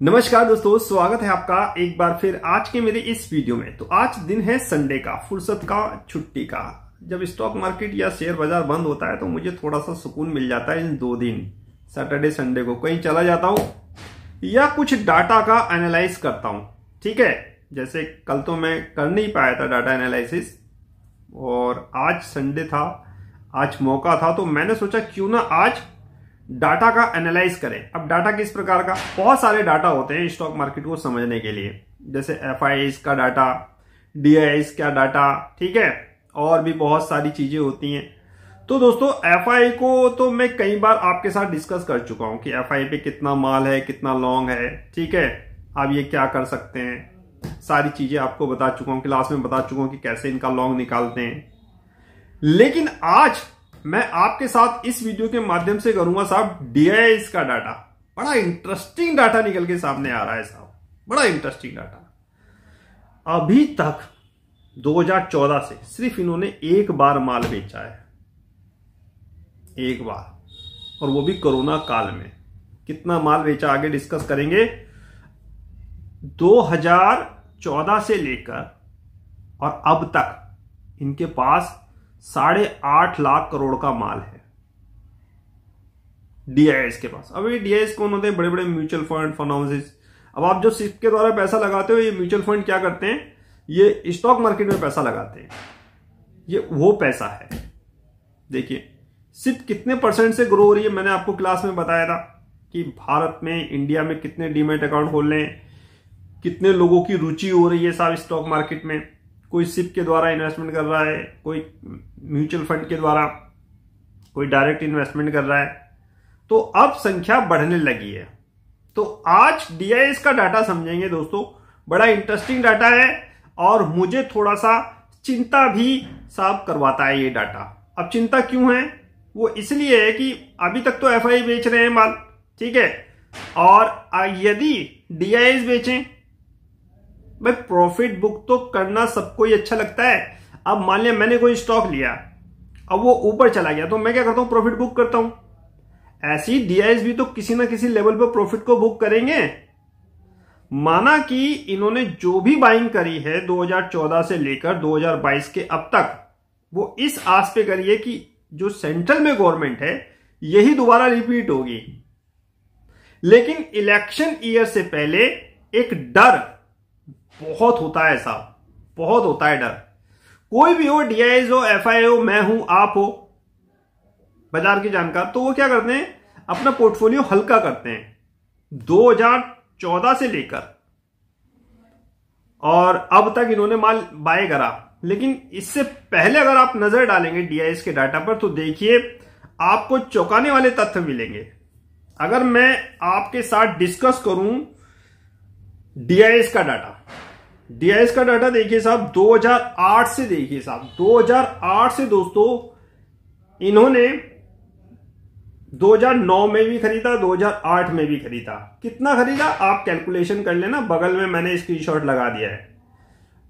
नमस्कार दोस्तों, स्वागत है आपका एक बार फिर आज के मेरे इस वीडियो में। तो आज दिन है संडे का, फुर्सत का, छुट्टी का। जब स्टॉक मार्केट या शेयर बाजार बंद होता है तो मुझे थोड़ा सा सुकून मिल जाता है। इन 2 दिन सैटरडे संडे को कहीं चला जाता हूं या कुछ डाटा का एनालाइज करता हूं। ठीक है, जैसे कल तो मैं कर नहीं पाया था डाटा एनालिसिस, और आज संडे था, आज मौका था, तो मैंने सोचा क्यों ना आज डाटा का एनालाइज करें। अब डाटा किस प्रकार का, बहुत सारे डाटा होते हैं स्टॉक मार्केट को समझने के लिए, जैसे एफआईआईज का डाटा, डीआईआईज का डाटा, ठीक है, और भी बहुत सारी चीजें होती हैं। तो दोस्तों एफआई को तो मैं कई बार आपके साथ डिस्कस कर चुका हूं कि एफआई पे कितना माल है, कितना लॉन्ग है, ठीक है, आप ये क्या कर सकते हैं, सारी चीजें आपको बता चुका हूं, क्लास में बता चुका हूं कि कैसे इनका लॉन्ग निकालते हैं। लेकिन आज मैं आपके साथ इस वीडियो के माध्यम से करूंगा साहब डीआईआईज का डाटा। बड़ा इंटरेस्टिंग डाटा निकल के सामने आ रहा है साहब, बड़ा इंटरेस्टिंग डाटा। अभी तक 2014 से सिर्फ इन्होंने एक बार माल बेचा है, एक बार, और वो भी कोरोना काल में। कितना माल बेचा आगे डिस्कस करेंगे। 2014 से लेकर और अब तक इनके पास 8.5 लाख करोड़ का माल है डीआईआईज के पास। अब ये डीआईआईज कौन होते हैं? बड़े बड़े म्यूचुअल फंड, फंड हाउसेस। अब आप जो सिप के द्वारा पैसा लगाते हो, ये म्यूचुअल फंड क्या करते हैं, ये स्टॉक मार्केट में पैसा लगाते हैं। ये वो पैसा है। देखिए सिप कितने परसेंट से ग्रो हो रही है, मैंने आपको क्लास में बताया था कि भारत में, इंडिया में कितने डीमैट अकाउंट खोल रहे हैं, कितने लोगों की रुचि हो रही है साहब स्टॉक मार्केट में। कोई सिप के द्वारा इन्वेस्टमेंट कर रहा है, कोई म्यूचुअल फंड के द्वारा, कोई डायरेक्ट इन्वेस्टमेंट कर रहा है। तो अब संख्या बढ़ने लगी है। तो आज डीआईआईज का डाटा समझेंगे दोस्तों, बड़ा इंटरेस्टिंग डाटा है और मुझे थोड़ा सा चिंता भी साफ करवाता है ये डाटा। अब चिंता क्यों है? वो इसलिए है कि अभी तक तो एफआई बेच रहे हैं माल, ठीक है, और यदि डीआईआईज बेचें, भाई प्रॉफिट बुक तो करना सबको ही अच्छा लगता है। अब मान लिया मैंने कोई स्टॉक लिया, अब वो ऊपर चला गया, तो मैं क्या करता हूं, प्रॉफिट बुक करता हूं। ऐसी डीआईआईज भी तो किसी ना किसी लेवल पर प्रॉफिट को बुक करेंगे। माना कि इन्होंने जो भी बाइंग करी है 2014 से लेकर 2022 के अब तक, वो इस आस पे करी है कि जो सेंट्रल में गवर्नमेंट है यही दोबारा रिपीट होगी। लेकिन इलेक्शन ईयर से पहले एक डर बहुत होता है साहब, बहुत होता है डर। कोई भी हो, डीआईआईज हो, एफआई हो, मैं हूं, आप हो, बाजार के जानकार, तो वो क्या करते हैं, अपना पोर्टफोलियो हल्का करते हैं। 2014 से लेकर और अब तक इन्होंने माल बाय करा। लेकिन इससे पहले अगर आप नजर डालेंगे डीआईआईज के डाटा पर, तो देखिए आपको चौंकाने वाले तथ्य मिलेंगे। अगर मैं आपके साथ डिस्कस करूं डीआईआईज का डाटा, डीआईआईज का डाटा देखिए साहब 2008 से, देखिए साहब 2008 से दोस्तों इन्होंने 2009 में भी खरीदा, 2008 में भी खरीदा। कितना खरीदा आप कैलकुलेशन कर लेना, बगल में मैंने स्क्रीनशॉट लगा दिया है।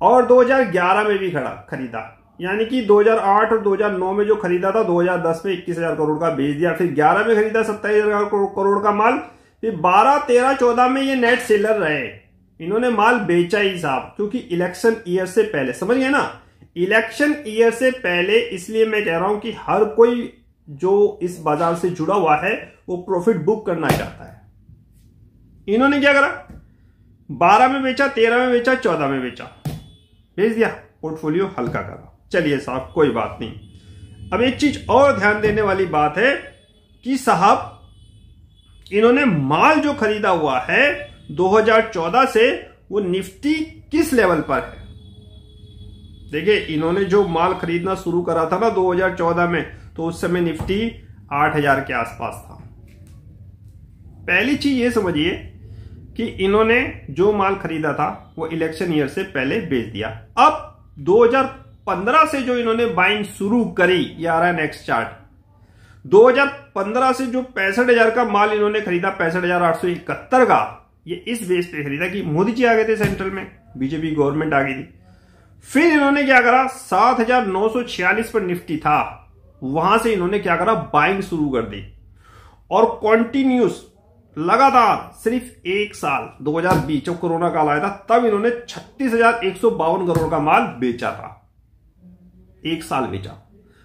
और 2011 में भी खरीदा, यानी कि 2008 और 2009 में जो खरीदा था, 2010 में 21,000 करोड़ का बेच दिया, फिर 11 में खरीदा 27,000 करोड़ का माल, फिर 12, 13, 14 में ये नेट सेलर रहे। इन्होंने माल बेचा ही साहब, क्योंकि इलेक्शन ईयर से पहले, समझ गए ना, इलेक्शन ईयर से पहले। इसलिए मैं कह रहा हूं कि हर कोई जो इस बाजार से जुड़ा हुआ है वो प्रॉफिट बुक करना चाहता है। इन्होंने क्या करा, 12 में बेचा, 13 में बेचा, 14 में बेचा, बेच दिया, पोर्टफोलियो हल्का करा। चलिए साहब कोई बात नहीं। अब एक चीज और ध्यान देने वाली बात है कि साहब इन्होंने माल जो खरीदा हुआ है 2014 से, वो निफ्टी किस लेवल पर है। देखिए इन्होंने जो माल खरीदना शुरू करा था ना 2014 में, तो उस समय निफ्टी 8,000 के आसपास था। पहली चीज ये समझिए कि इन्होंने जो माल खरीदा था वो इलेक्शन ईयर से पहले बेच दिया। अब 2015 से जो इन्होंने बाइंग शुरू करी, ये आ रहा है नेक्स्ट चार्ट, 2015 से जो 65,000 का माल इन्होंने खरीदा, 65,871 का, ये इस बेस पे खरीदा कि मोदी जी आ गए थे सेंट्रल में, बीजेपी गवर्नमेंट आ गई थी। फिर इन्होंने क्या करा, 7,946 पर निफ्टी था, वहां से इन्होंने क्या करा, बाइंग शुरू कर दी और कॉन्टिन्यूस लगातार सिर्फ एक साल 2020 जब कोरोना काल आया था तब इन्होंने 36,152 करोड़ का माल बेचा था। एक साल बेचा,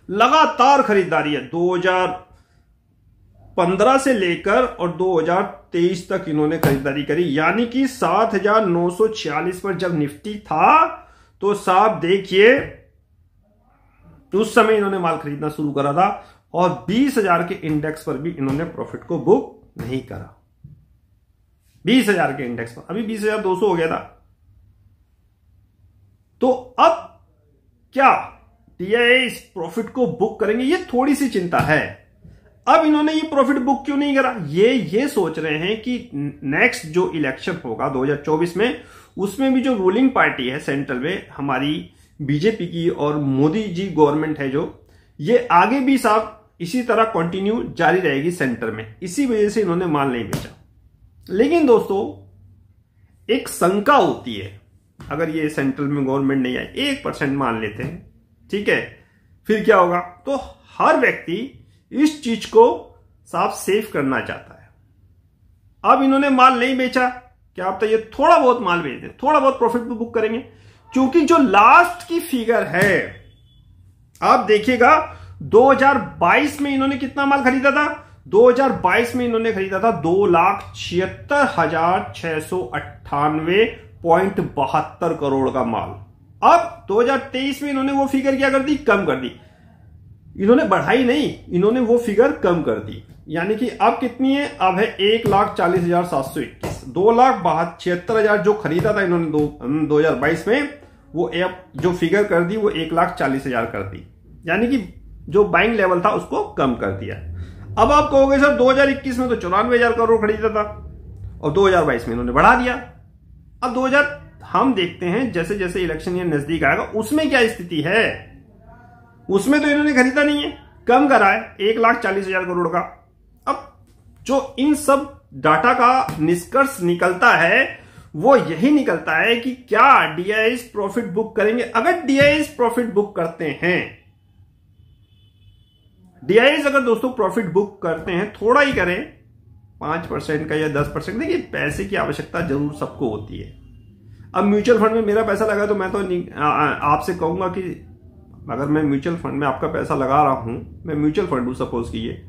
लगातार खरीदारी है। 2015 से लेकर और 2023 तक इन्होंने खरीदारी करी, यानी कि 7,946 पर जब निफ्टी था तो साहब देखिए उस समय इन्होंने माल खरीदना शुरू करा था और 20,000 के इंडेक्स पर भी इन्होंने प्रॉफिट को बुक नहीं करा। 20,000 के इंडेक्स पर, अभी 20,200 हो गया था। तो अब क्या टीआईआई इस प्रॉफिट को बुक करेंगे, ये थोड़ी सी चिंता है। अब इन्होंने ये प्रॉफिट बुक क्यों नहीं करा, ये सोच रहे हैं कि नेक्स्ट जो इलेक्शन होगा 2024 में, उसमें भी जो रूलिंग पार्टी है सेंट्रल में हमारी बीजेपी की और मोदी जी गवर्नमेंट है जो, ये आगे भी साहब इसी तरह कंटिन्यू जारी रहेगी सेंटर में। इसी वजह से इन्होंने माल नहीं बेचा। लेकिन दोस्तों एक शंका होती है, अगर ये सेंट्रल में गवर्नमेंट नहीं आए, 1% मान लेते हैं, ठीक है, फिर क्या होगा? तो हर व्यक्ति इस चीज को साफ सेव करना चाहता है। अब इन्होंने माल नहीं बेचा, क्या आप तो ये थोड़ा बहुत माल बेच दें, थोड़ा बहुत प्रॉफिट भी बुक करेंगे, क्योंकि जो लास्ट की फिगर है आप देखिएगा 2022 में इन्होंने कितना माल खरीदा था? 2022 में इन्होंने खरीदा था 2,76,698.72 करोड़ का माल। अब 2023 में इन्होंने वो फिगर क्या कर दी? कम कर दी। इन्होंने बढ़ाई नहीं, इन्होंने वो फिगर कम कर दी, यानी कि अब कितनी है? अब है 1,40,721। 2,76,000 जो खरीदा था इन्होंने 2022 में, वो जो फिगर कर दी वो 1,40,000 कर दी, यानी कि जो बाइंग लेवल था उसको कम कर दिया। अब आप कहोगे सर 2021 में तो 94,000 करोड़ खरीदा था और 2022 में इन्होंने बढ़ा दिया। अब हम देखते हैं जैसे जैसे इलेक्शन ये नजदीक आएगा उसमें क्या स्थिति है। उसमें तो इन्होंने खरीदा नहीं है, कम करा है 1,40,000 करोड़ का। अब जो इन सब डाटा का निष्कर्ष निकलता है वो यही निकलता है कि क्या डीआईआई प्रॉफिट बुक करेंगे। अगर डीआईआई प्रॉफिट बुक करते हैं, डीआईआई अगर दोस्तों प्रॉफिट बुक करते हैं, थोड़ा ही करें 5% का या 10%, देखिए पैसे की आवश्यकता जरूर सबको होती है। अब म्यूचुअल फंड में मेरा पैसा लगा तो मैं तो आपसे कहूंगा कि अगर मैं म्यूचुअल फंड में आपका पैसा लगा रहा हूं, मैं म्यूचुअल फंड हूं सपोज कीजिए,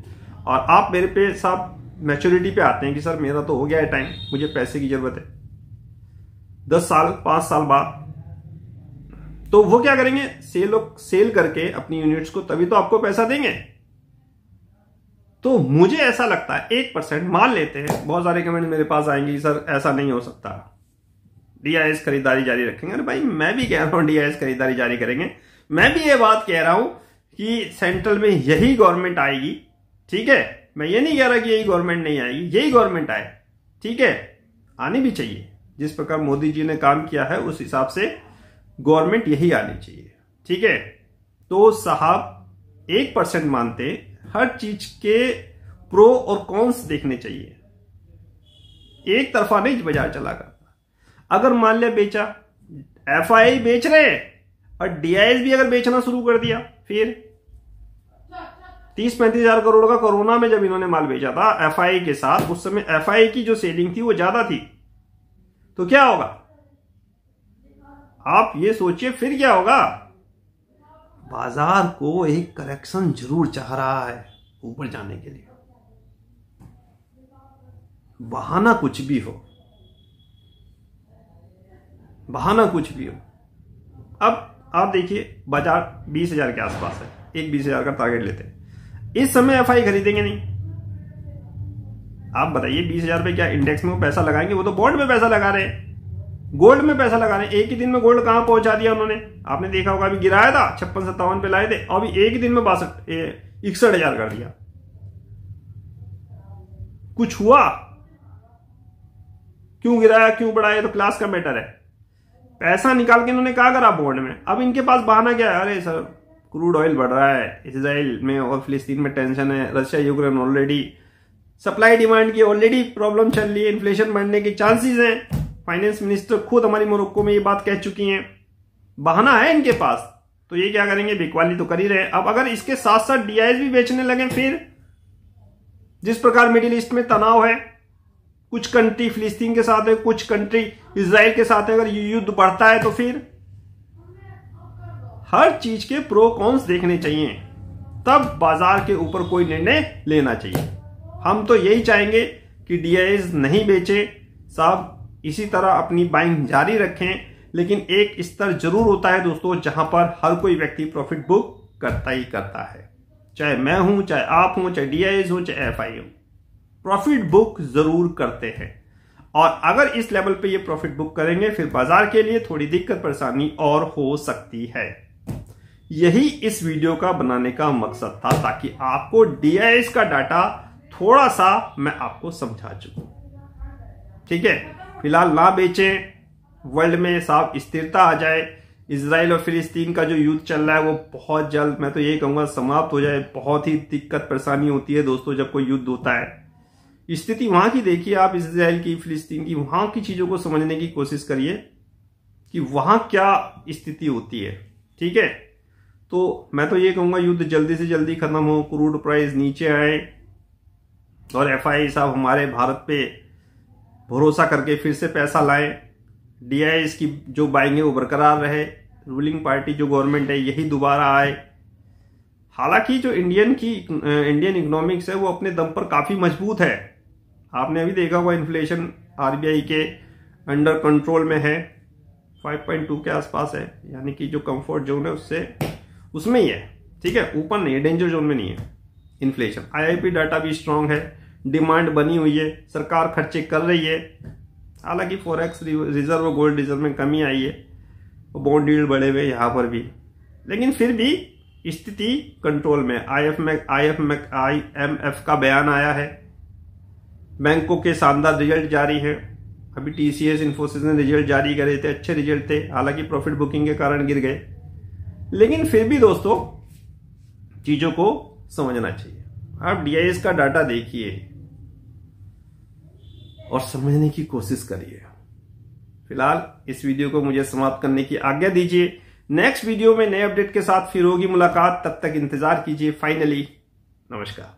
और आप मेरे पे साहब मैच्योरिटी पे आते हैं कि सर मेरा तो हो गया है टाइम, मुझे पैसे की जरूरत है 10 साल 5 साल बाद, तो वो क्या करेंगे? सेल करके अपनी यूनिट्स को, तभी तो आपको पैसा देंगे। तो मुझे ऐसा लगता है 1% मान लेते हैं। बहुत सारे कमेंट मेरे पास आएंगे सर ऐसा नहीं हो सकता, डीआईआई खरीदारी जारी रखेंगे। अरे भाई मैं भी कह रहा हूं डीआईआई खरीदारी जारी करेंगे, मैं भी ये बात कह रहा हूं कि सेंट्रल में यही गवर्नमेंट आएगी, ठीक है। मैं ये नहीं कह रहा कि यही गवर्नमेंट नहीं आएगी, यही गवर्नमेंट आए, ठीक है, आनी भी चाहिए। जिस प्रकार मोदी जी ने काम किया है उस हिसाब से गवर्नमेंट यही आनी चाहिए, ठीक है। तो साहब 1% मानते, हर चीज के प्रो और कॉन्स देखने चाहिए, एक तरफा नहीं बाजार चला करता। अगर मान लिया बेचा, एफआई बेच रहे और डीआईआई भी अगर बेचना शुरू कर दिया, फिर 30-35 हजार करोड़ का कोरोना में जब इन्होंने माल बेचा था एफआई के साथ, उस समय एफआई की जो सेलिंग थी वो ज्यादा थी, तो क्या होगा आप ये सोचिए, फिर क्या होगा? बाजार को एक करेक्शन जरूर चाह रहा है ऊपर जाने के लिए, बहाना कुछ भी हो, बहाना कुछ भी हो। अब आप देखिए बाजार 20,000 के आसपास है, एक 20,000 का टारगेट लेते हैं, इस समय एफआई खरीदेंगे नहीं। आप बताइए 20,000 पे क्या इंडेक्स में वो पैसा लगाएंगे? वो तो बॉन्ड में पैसा लगा रहे हैं, गोल्ड में पैसा लगा रहे हैं। एक ही दिन में गोल्ड कहां पहुंचा दिया उन्होंने, आपने देखा होगा, अभी गिराया था 56-57 पे लाए थे, अभी एक ही दिन में 61,000 कर दिया। कुछ हुआ? क्यों गिराया, क्यों बढ़ाया, तो क्लास का मैटर है। पैसा निकाल के इन्होंने क्या करा बॉन्ड में। अब इनके पास बहाना क्या है? अरे सर क्रूड ऑयल बढ़ रहा है, इजराइल में और फिलिस्तीन में टेंशन है, Russia Ukraine already supply demand की ऑलरेडी प्रॉब्लम चल रही है, इन्फ्लेशन बढ़ने के चांसेस हैं। फाइनेंस मिनिस्टर खुद हमारी मोरक्को में ये बात कह चुकी हैं। बहाना है इनके पास, तो ये क्या करेंगे? बिकवाली तो कर ही रहे। अब अगर इसके साथ साथ डीआईआई भी बेचने लगे, फिर जिस प्रकार मिडिल ईस्ट में तनाव है, कुछ कंट्री फिलिस्तीन के साथ है, कुछ कंट्री इजराइल के साथ है। अगर युद्ध बढ़ता है तो फिर हर चीज के प्रो कॉन्स देखने चाहिए, तब बाजार के ऊपर कोई निर्णय लेना चाहिए। हम तो यही चाहेंगे कि DIS नहीं बेचे साहब, इसी तरह अपनी बाइंग जारी रखें, लेकिन एक स्तर जरूर होता है दोस्तों जहां पर हर कोई व्यक्ति प्रॉफिट बुक करता ही करता है, चाहे मैं हूं, चाहे आप हूं, चाहे DIS हो, चाहे FI हो, प्रॉफिट बुक जरूर करते हैं। और अगर इस लेवल पे ये प्रॉफिट बुक करेंगे फिर बाजार के लिए थोड़ी दिक्कत परेशानी और हो सकती है। यही इस वीडियो का बनाने का मकसद था, ताकि आपको DIS का डाटा थोड़ा सा मैं आपको समझा चुकूं। ठीक है, फिलहाल ना बेचें, वर्ल्ड में साफ स्थिरता आ जाए। इजराइल और फिलिस्तीन का जो युद्ध चल रहा है वो बहुत जल्द, मैं तो यही कहूंगा, समाप्त हो जाए। बहुत ही दिक्कत परेशानी होती है दोस्तों जब कोई युद्ध होता है। स्थिति वहां की देखिए आप, इजराइल की, फिलिस्तीन की, वहां की चीजों को समझने की कोशिश करिए कि वहां क्या स्थिति होती है। ठीक है, तो मैं तो ये कहूंगा युद्ध जल्दी से जल्दी खत्म हो, क्रूड प्राइस नीचे आए और FI साहब हमारे भारत पे भरोसा करके फिर से पैसा लाए। DIS की जो बाइंग है वो बरकरार रहे, रूलिंग पार्टी जो गवर्नमेंट है यही दोबारा आए। हालांकि जो इंडियन इकोनॉमिक्स है वो अपने दम पर काफी मजबूत है। आपने अभी देखा हुआ इन्फ्लेशन RBI के अंडर कंट्रोल में है, 5.2 के आसपास है, यानी कि जो कंफर्ट जोन है उसमें ही है। ठीक है, ऊपर नहीं है, डेंजर जोन में नहीं है इन्फ्लेशन। IIP डाटा भी स्ट्रांग है, डिमांड बनी हुई है, सरकार खर्चे कर रही है। हालांकि फॉरेक्स रिजर्व और गोल्ड रिजर्व में कमी आई है, बॉन्ड यील्ड बढ़े हुए यहां पर भी, लेकिन फिर भी स्थिति कंट्रोल में। IMF का बयान आया है, बैंकों के शानदार रिजल्ट जारी है। अभी TCS इन्फोसिस ने रिजल्ट जारी करे थे, अच्छे रिजल्ट थे, हालांकि प्रॉफिट बुकिंग के कारण गिर गए, लेकिन फिर भी दोस्तों चीजों को समझना चाहिए। आप DIS का डाटा देखिए और समझने की कोशिश करिए। फिलहाल इस वीडियो को मुझे समाप्त करने की आज्ञा दीजिए। नेक्स्ट वीडियो में नए अपडेट के साथ फिर होगी मुलाकात, तब तक इंतजार कीजिए। फाइनली नमस्कार।